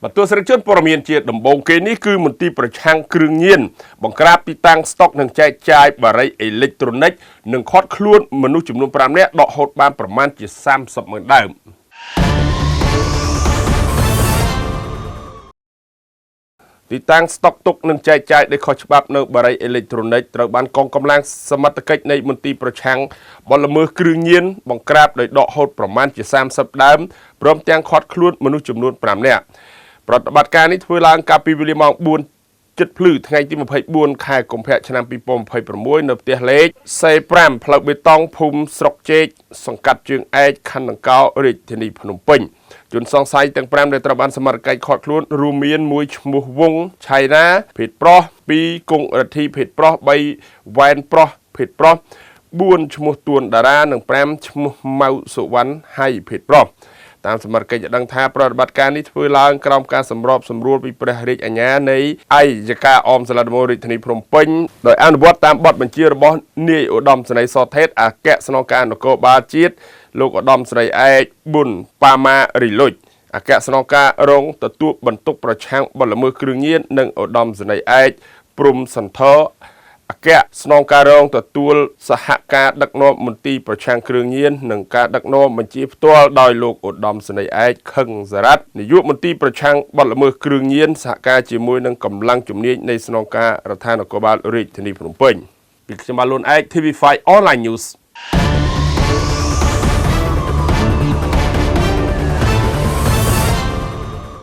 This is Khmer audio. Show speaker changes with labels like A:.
A: But to selection for a mean jet, the Bonkeni, Kumunti, Perchang, Krunian, Bonkrap, Pitang, Stock, and Chai, Baray, Electronic, Nunkot, Clun, Manuchum, Pramnet, not hot man per month, is Sam Subman down. ទីតាំងស្តុកទុកនឹងចែកចាយដោយខុសច្បាប់នៅបារីអេເລັກត្រូនិកត្រូវបានកងកម្លាំងសមត្ថកិច្ចនៃមន្ទីរប្រឆាំងបលល្មើសគ្រឿងញៀនបង្ក្រាបដោយដកហូតប្រមាណជា30ដើមព្រមទាំងឃាត់ខ្លួនមនុស្សចំនួន5នាក់ប្រតិបត្តិការនេះធ្វើឡើងកាលពីវេលាម៉ោង 4:00 ភ្លឺថ្ងៃទី 24 ខែកុម្ភៈឆ្នាំ 2026 នៅផ្ទះលេខ C5 ផ្លូវបេតុងភូមិស្រុកជែកសង្កាត់ជើងឯកខណ្ឌដង្កោរាជធានីភ្នំពេញ ជនសង្ស័យទាំង 5 ដែលត្រូវបានសមត្ថកិច្ចឃាត់ខ្លួនរួមមានមួយឈ្មោះវងឆៃណាភេទប្រុស 2 គង់រទ្ធីភេទប្រុស 3 វ៉ែនប្រុសភេទប្រុស 4 ឈ្មោះទួនតារានិង 5 ឈ្មោះម៉ៅសុវណ្ណហៃភេទប្រុស តាមសមត្ថកិច្ចដឹងថាប្រតិបត្តិការនេះធ្វើឡើងក្រោមការសម្របសម្រួលពីព្រះរាជអាជ្ញានៃឯកយការអមសាលាដំបងរាជធានីភ្នំពេញដោយអនុវត្តតាមបទបញ្ជារបស់នាយឧត្តមសេនីយ៍សថេតអគ្គស្នងការនគរបាលជាតិលោកឧត្តមស្រីឯកប៊ុនប៉ាម៉ារីលុចអគ្គស្នងការរងទទួលបន្ទុកប្រឆាំងបទល្មើសគ្រឿងញៀននិងឧត្តមសេនីយ៍ឯកព្រំសន្ធរ អគ្គស្នងការរងទទួលសហការដឹកនាំមន្ទីរប្រឆាំងគ្រឿងញៀននិងការដឹកនាំបញ្ជាផ្ទាល់ដោយលោកឧត្តមសេនីយ៍ឯកខឹងសារ៉ាត់នាយកមន្ទីរប្រឆាំងបទល្មើសគ្រឿងញៀនសហការជាមួយនឹងកម្លាំងជំនាញនៃស្នងការរដ្ឋាភិបាលរាជធានីភ្នំពេញពីខ្ញុំបាទលូនឯក TV5 Online News